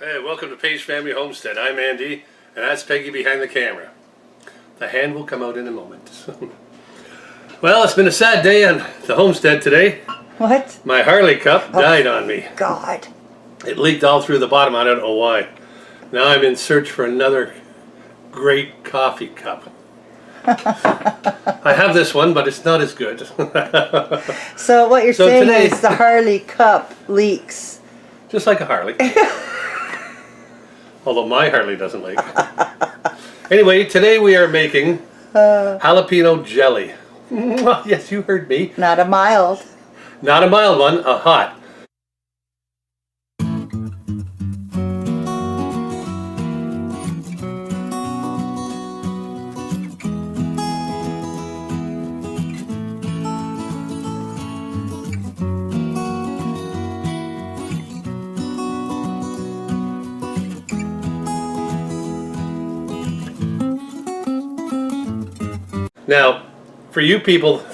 Hey, welcome to Paige Family Homestead. I'm Andy, and that's Peggy behind the camera. The hand will come out in a moment. Well, it's been a sad day on the homestead today. What? My Harley cup died on me. God. It leaked all through the bottom. I don't know why. Now I'm in search for another great coffee cup. I have this one, but it's not as good. So what you're saying is the Harley cup leaks. Just like a Harley. Although my Harley doesn't leak. Anyway, today we are making jalapeno jelly. Yes, you heard me. Not a mild. Not a mild one, a hot. Now, for you people,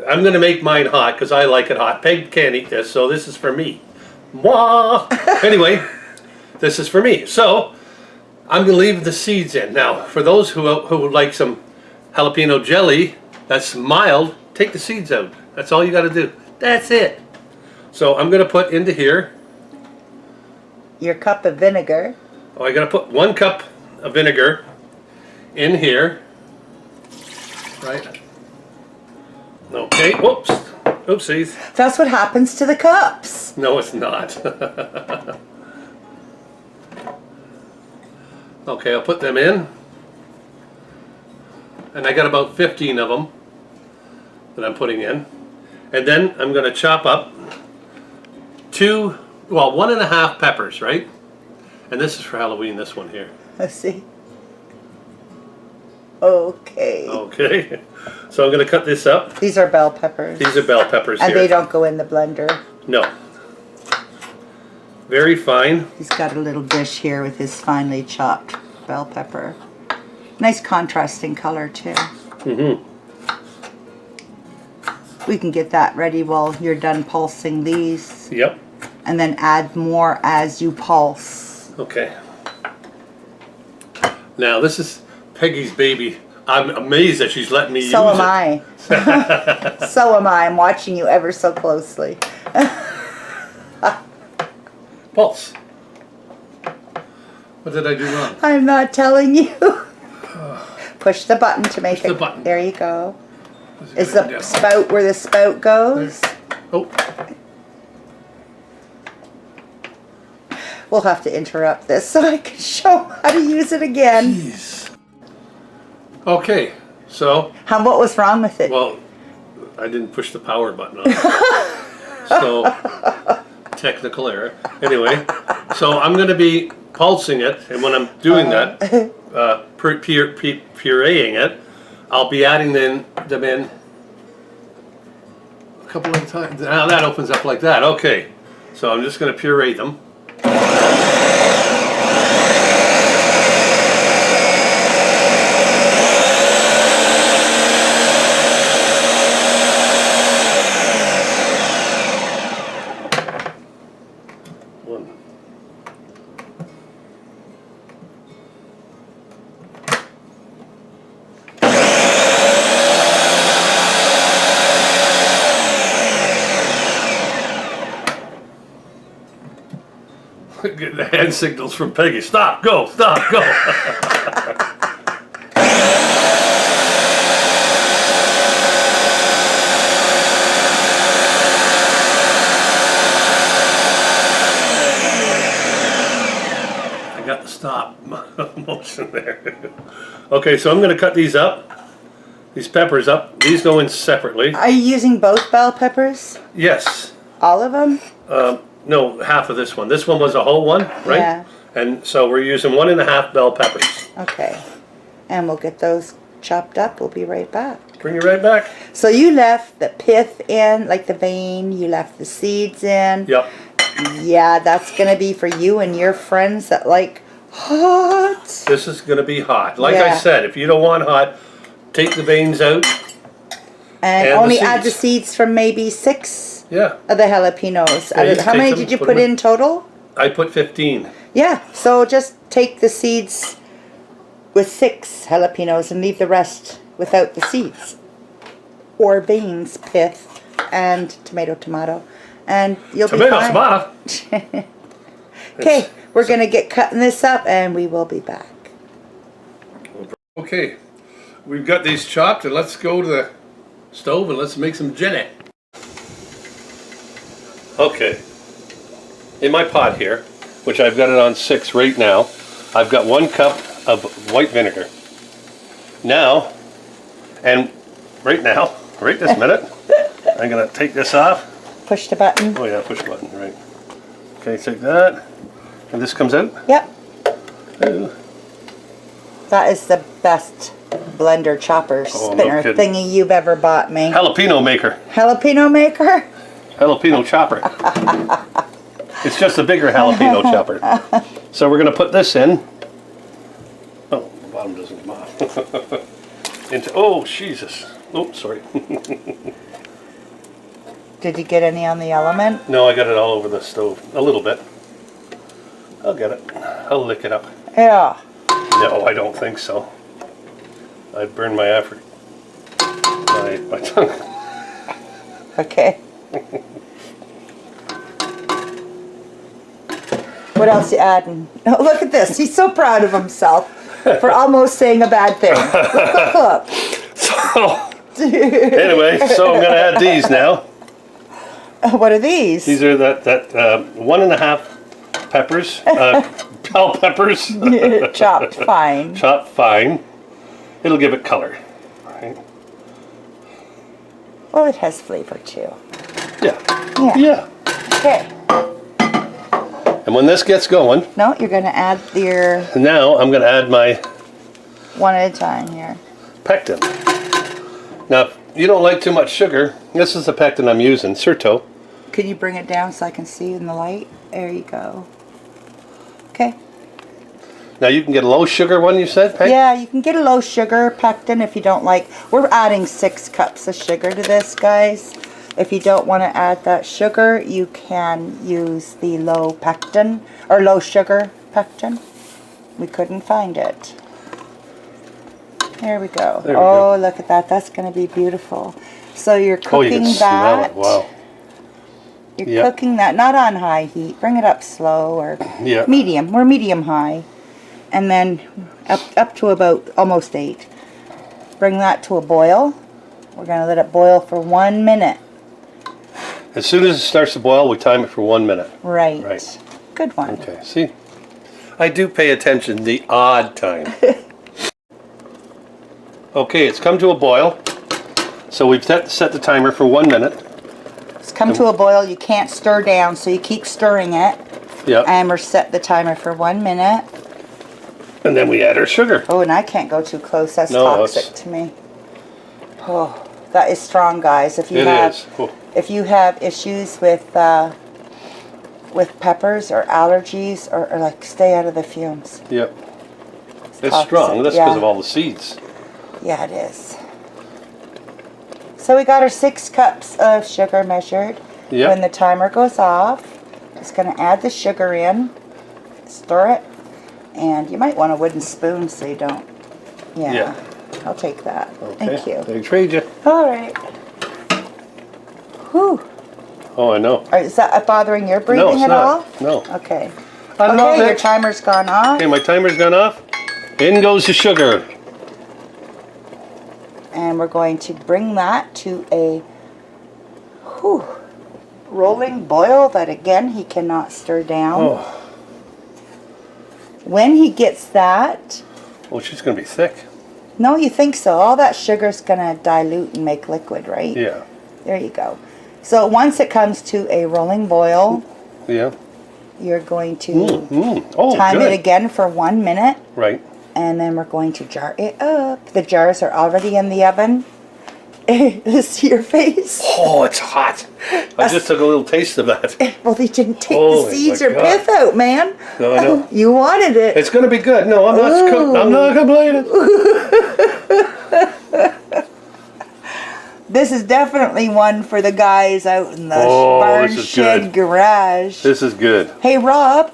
I'm going to make mine hot because I like it hot. Peg can't eat this, so this is for me. Mwah! Anyway, this is for me. So, I'm going to leave the seeds in. Now, for those who would like some jalapeno jelly that's mild, take the seeds out. That's all you got to do. That's it. So, I'm going to put into here your cup of vinegar. Oh, I got to put 1 cup of vinegar in here. Right. Okay. Whoops. Oopsies. That's what happens to the cups. No, it's not. Okay, I'll put them in. And I got about 15 of them that I'm putting in. And then I'm going to chop up 1.5 peppers, right? And this is for Halloween, this one here. Let's see. Okay. Okay. So I'm going to cut this up. These are bell peppers. These are bell peppers and here. they don't go in the blender. No. Very fine. He's got a little dish here with his finely chopped bell pepper. Nice contrasting color too. Mm-hmm. We can get that ready while you're done pulsing these. Yep. And then add more as you pulse. Okay. Now this is Peggy's baby. I'm amazed that she's letting me use it. So am I. So am I. I'm watching you ever so closely. Pulse. What did I do wrong? I'm not telling you. Push the button to make Push it. the button. There you go. Is the spout where the spout goes? There. Oh. We'll have to interrupt this so I can show how to use it again. Jeez. Okay, so. What was wrong with it? Well, I didn't push the power button on. So, technical error. Anyway, so I'm going to be pulsing it, and when I'm doing that, pureeing it, I'll be adding them in a couple of times. Now that opens up like that. Okay, so I'm just going to puree them. Getting the hand signals from Peggy. Stop, go, stop, go. I got the stop motion there. Okay, so I'm going to cut these up. These peppers up. These go in separately. Are you using both bell peppers? Yes. All of them? No, half of this one. This one was a whole one, right? Yeah. And so we're using 1.5 bell peppers. Okay. And we'll get those chopped up. We'll be right back. Bring you right back. So you left the pith in, like the vein. You left the seeds in. Yep. Yeah, that's going to be for you and your friends that like hot. This is going to be hot. Like I said, if you don't want hot, take the veins out. And only add the seeds from maybe 6 of the jalapenos. Yeah, How many did you put in total? I put 15. Yeah, so just take the seeds with 6 jalapenos and leave the rest without the seeds. Or beans, pith, and tomato. And you'll be fine. Tomato. Okay, we're going to get cutting this up and we will be back. Okay, we've got these chopped, and let's go to the stove and let's make some jelly. Okay, in my pot here, which I've got it on 6 right now, I've got 1 cup of white vinegar. Now, and right now, right this minute, I'm going to take this off. Push the button. Oh yeah, push button, right. Okay, take that, and this comes out. Yep. Ooh. That is the best blender chopper spinner thingy you've ever bought me. Jalapeno maker. Jalapeno maker? Jalapeno chopper. It's just a bigger jalapeno chopper. So we're going to put this in. Oh, the bottom doesn't come off. Into, oh, Jesus. Oh, sorry. Did you get any on the element? No, I got it all over the stove. A little bit. I'll get it. I'll lick it up. Yeah. No, I don't think so. I'd burn my effort. My tongue. Okay. What else you adding? Oh, look at this. He's so proud of himself for almost saying a bad thing. Look. So, anyway, so I'm going to add these now. What are these? These are that 1.5 peppers, bell peppers. Chopped fine. Chopped fine. It'll give it color. Right? Well, it has flavor too. Yeah. Yeah. Okay. And when this gets going... No, you're going to add your... Now I'm going to add my... One at a time here. Pectin. Now, if you don't like too much sugar, this is the pectin I'm using, Surto. Can you bring it down so I can see in the light? There you go. Okay. Now you can get a low sugar one, you said, Peg? Yeah, you can get a low sugar pectin if you don't like. We're adding 6 cups of sugar to this, guys. If you don't want to add that sugar, you can use the low pectin or low sugar pectin. We couldn't find it. There we go. There we go. Look at that. That's going to be beautiful. So you're cooking you can smell it. Wow. You're cooking that, not on high heat. Bring it up slow or Yeah. medium. We're medium high. And then up to about almost 8. Bring that to a boil. We're going to let it boil for 1 minute. As soon as it starts to boil, we time it for 1 minute. Right. Right. Good one. Okay, see? I do pay attention the odd time. Okay, it's come to a boil. So we've set the timer for 1 minute. It's come to a boil. You can't stir down, so you keep stirring it. Yeah. And we're set the timer for 1 minute. And then we add our sugar. Oh, and I can't go too close. That's No, toxic to me. Oh, that is strong, guys. If you It have, is. Oh. if you have issues with peppers or allergies, or like, stay out of the fumes. Yep. It's toxic, strong. That's because of all the seeds. Yeah, it is. So we got our 6 cups of sugar measured. Yep. When the timer goes off, it's going to add the sugar in, stir it, and you might want a wooden spoon so you don't. Yeah. I'll take that. Okay. Thank you. They trade you. All right. Whew. Oh, I know. Is that bothering your breathing No, it's at not. all? No. Okay. I love Okay, your it. timer's gone off. Okay, my timer's gone off. In goes the sugar. And we're going to bring that to a rolling boil that, again, he cannot stir down. Oh. When he gets that... Oh, she's going to be thick. No, you think so. All that sugar's going to dilute and make liquid, right? Yeah. There you go. So once it comes to a rolling boil, Yeah. you're going to Oh, time good. it again for 1 minute. Right. And then we're going to jar it up. The jars are already in the oven. See your face? Oh, it's hot. I just took a little taste of that. Well, they didn't take Holy the seeds my or God. pith out, man. No, I know. You wanted it. It's going to be good. No, I'm not. I'm not complaining. This is definitely one for the guys out in the barn this is shed good. garage. This is good. Hey, Rob,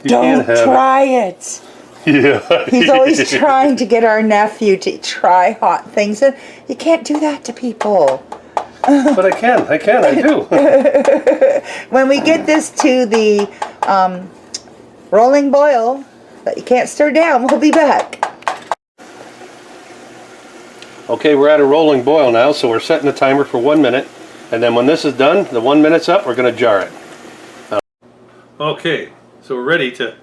Don't try it. Yeah. He's always trying to get our nephew to try hot things, and you can't do that to people. But I do. When we get this to the rolling boil that you can't stir down, we'll be back. Okay, we're at a rolling boil now, so we're setting the timer for 1 minute. And then when this is done, the 1 minute's up, we're going to jar it. Okay, so we're ready to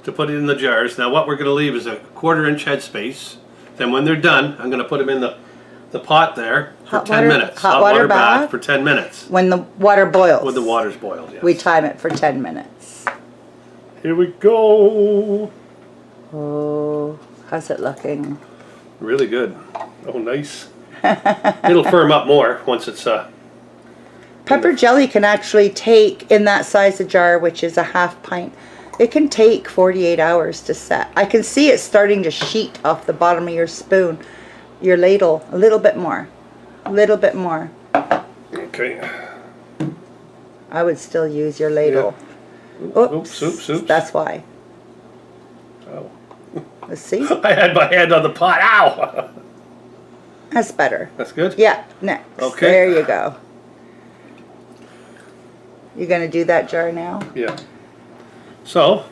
put it in the jars. Now what we're going to leave is a 1/4 inch headspace. Then when they're done, I'm going to put them in the pot there for 10 minutes. Hot water bath for 10 minutes. When the water boils. When the water's boiled, yes. We time it for 10 minutes. Here we go. Oh, how's it looking? Really good. Oh, nice. It'll firm up more once it's Pepper jelly can actually take, in that size of jar, which is a 1/2 pint, it can take 48 hours to set. I can see it starting to sheet off the bottom of your spoon, your ladle, a little bit more. A little bit more. Okay. I would still use your ladle. Yeah. Oops. That's why. Oh. Let's see. I had my hand on the pot. Ow! That's better. That's good? Yeah, next. Okay. There you go. You're going to do that jar now? Yeah. So,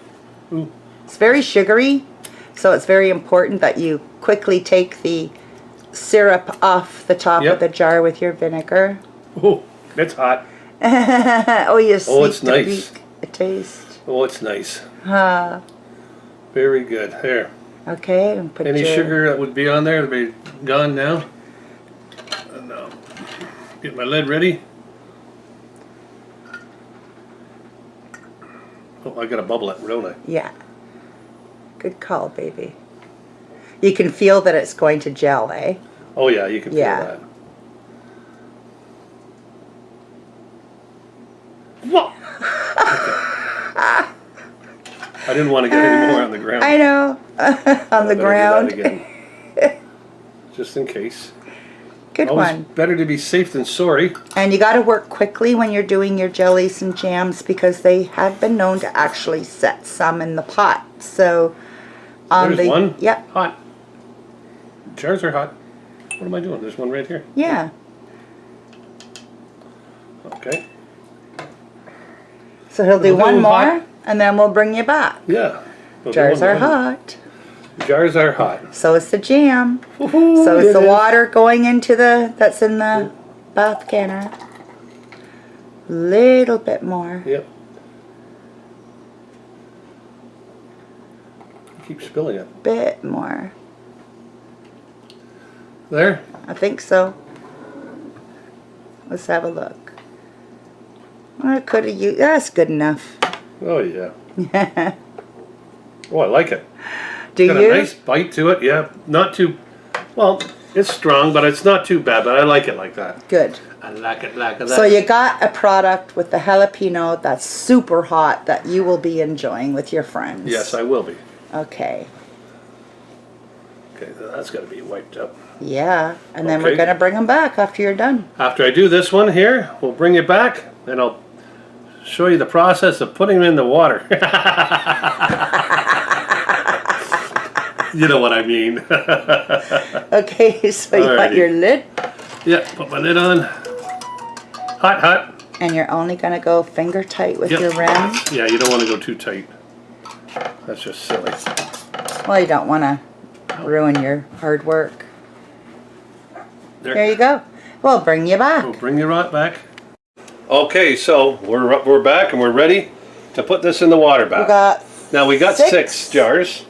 it's very sugary, so it's very important that you quickly take the syrup off the top of the jar with your vinegar. Ooh, it's hot. Oh, you see it's nice. A taste. Oh, it's nice. Very good. There. Okay, and put any sugar that would be on there would be gone now. And get my lid ready. Oh, I gotta bubble it, don't I? Yeah. Good call, baby. You can feel that it's going to gel, eh? Oh yeah, you can feel that. Whoa! Okay. I didn't want to get any more on the ground. I know. On the ground. Do that again. Just in case. Good one. Better to be safe than sorry. And you got to work quickly when you're doing your jellies and jams because they have been known to actually set some in the pot. So there's one. Yep. Hot. Jars are hot. What am I doing? There's one right here. Yeah. Okay. So he'll do one more, and then we'll bring you back. Yeah. Jars are hot. Jars are hot. So is the jam. Woohoo, so is the water going into that's in the bath canner. Little bit more. Yep. Keep spilling it. Bit more. There? I think so. Let's have a look. I could have used. That's good enough. Oh yeah. Oh, I like it. Do Got you? a nice bite to it. Yeah, not too. Well, it's strong, but it's not too bad. But I like it like that. Good. I like it like that. So you got a product with the jalapeno that's super hot that you will be enjoying with your friends. Yes, I will be. Okay. Okay, that's got to be wiped up. Yeah, and then we're going to bring them back after you're done. After I do this one here, we'll bring it back, and I'll show you the process of putting them in the water. You know what I mean. Okay, so you got your lid. Yeah, put my lid on. Hot, hot. And you're only going to go finger tight with your rim. Yeah, you don't want to go too tight. That's just silly. Well, you don't want to ruin your hard work. There you go. We'll bring you back. We'll bring you right back. Okay, so we're back and we're ready to put this in the water bath. We got six jars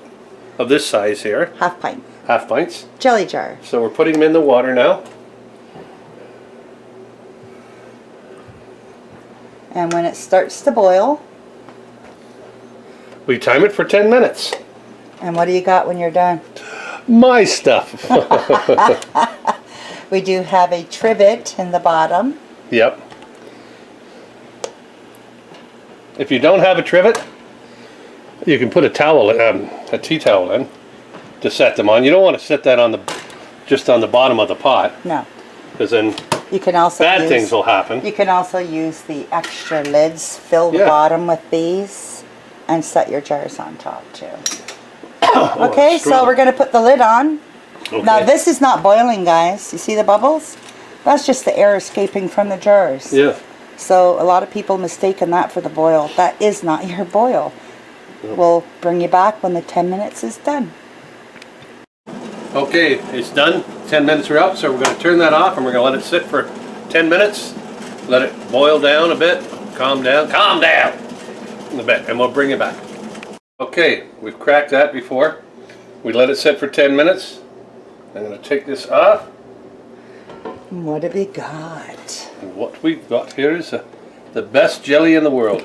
of this size here. 1/2 pint. 1/2 pints. Jelly jar. So we're putting them in the water now. And when it starts to boil, we time it for 10 minutes. And what do you got when you're done? My stuff. We do have a trivet in the bottom. Yep. If you don't have a trivet, you can put a towel, a tea towel in to set them on. You don't want to set that on just on the bottom of the pot. No. Because then you can also bad things will happen. You can also use the extra lids. Fill the bottom with these. and set your jars on top too. Oh, Okay, so strong. we're going to put the lid on. Okay. Now this is not boiling, guys. You see the bubbles? That's just the air escaping from the jars. Yeah. So a lot of people mistaken that for the boil. That is not your boil. Nope. We'll bring you back when the 10 minutes is done. Okay, it's done. 10 minutes are up, so we're going to turn that off and we're going to let it sit for 10 minutes. Let it boil down a bit. Calm down a bit, and we'll bring it back. Okay, we've cracked that before. We let it sit for 10 minutes. I'm going to take this off. What have we got? And what we've got here is the best jelly in the world.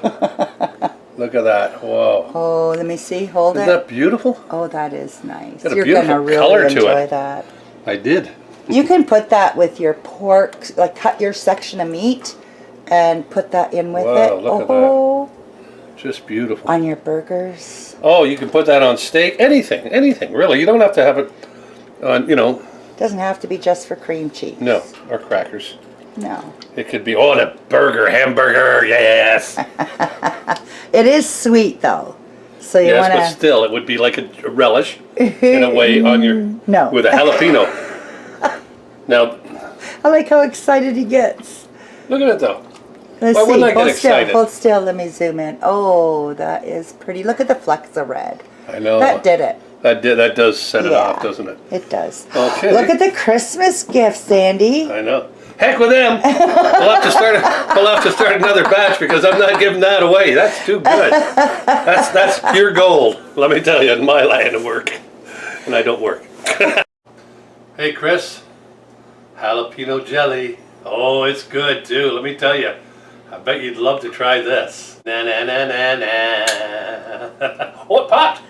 Look at that. Whoa. Oh, let me see. Hold Isn't it. that beautiful? Oh, that is nice. Got a You're beautiful gonna really color to enjoy it. that. I did. You can put that with your pork, like cut your section of meat and put that in with Wow, it. look at Oh, Just beautiful. on your burgers. Oh, you can put that on steak. Anything, really. You don't have to have it on, Doesn't have to be just for cream cheese. no, or crackers. No. It could be, the burger, hamburger, yes. It is sweet though. So you Yes, but want still, it would be like a relish in a way on your, No. with a jalapeno. Now, I like how excited he gets. look at it though. Let's Why see. wouldn't I get Hold excited? still. Hold still. Let me zoom in. Oh, that is pretty. Look at the flecks of red. I know. That did it. That does set it Yeah. off, doesn't it? It does. Okay. Look at the Christmas gifts, Sandy. I know. Heck with them. We'll have to start another batch because I'm not giving that away. That's too good. That's pure gold. Let me tell you, in my line of work, and I don't work. Hey, Chris, jalapeno jelly. Oh, it's good too. Let me tell you. I bet you'd love to try this. Na na na na na. Oh, it popped.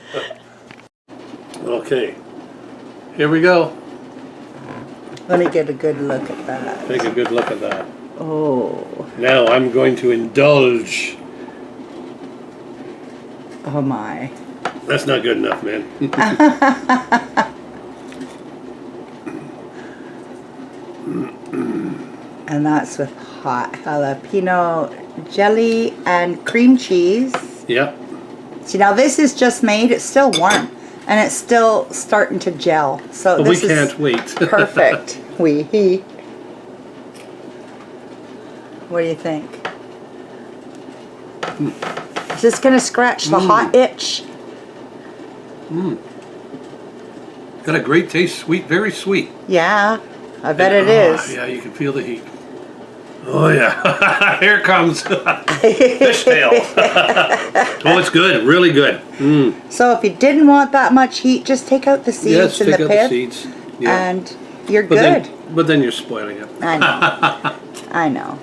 Okay. Here we go. Let me get a good look at that. Take a good look at that. Oh. Now I'm going to indulge. Oh my. That's not good enough, man. And that's with hot jalapeno jelly and cream cheese. Yep. See, now this is just made. It's still warm. And it's still starting to gel. So We this is can't wait. perfect. What do you think? Is this going to scratch the hot itch? Got a great taste, sweet, very sweet. Yeah, I bet it is. Yeah, you can feel the heat. Oh yeah, here it comes. Fishtail. Oh, it's good, really good. So if you didn't want that much heat, just take out the seeds Yes, and take the out pith, the seeds. Yeah. and you're But good. but then you're spoiling it. I know. I know.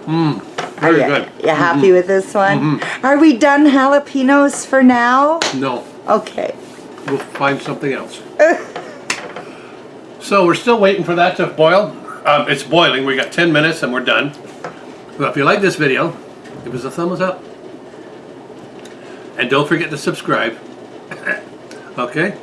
Very Are good. you happy with this one? Are we done jalapenos for now? No, Okay. we'll find something else. So we're still waiting for that to boil. It's boiling. We got 10 minutes and we're done. Well, if you like this video, give us a thumbs up. And don't forget to subscribe. Okay?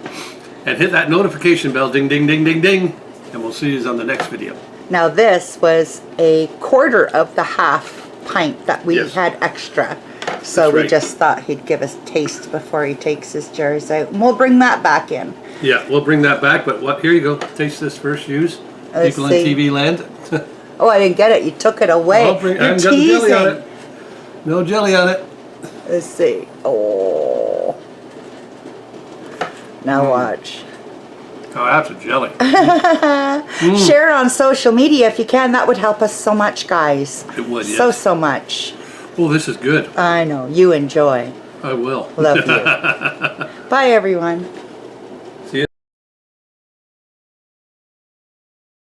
And hit that notification bell, ding, ding, ding, ding, ding. And we'll see you on the next video. Now this was a quarter of the half pint that we Yes. had extra. So That's we right. just thought he'd give us taste before he takes his jars out. And we'll bring that back in. Yeah, we'll bring that back, but what? Here you go. Taste this first. Use. Let's People see. in TV land. Oh, I didn't get it. You took it away. I You're haven't got the teasing. jelly on it. No jelly on it. Let's see. Oh. Now watch. Oh, that's a jelly. Share it on social media if you can. That would help us so much, guys. It would, yes. So much. Oh, this is good. I know. You enjoy. I will. Love you. Bye, everyone.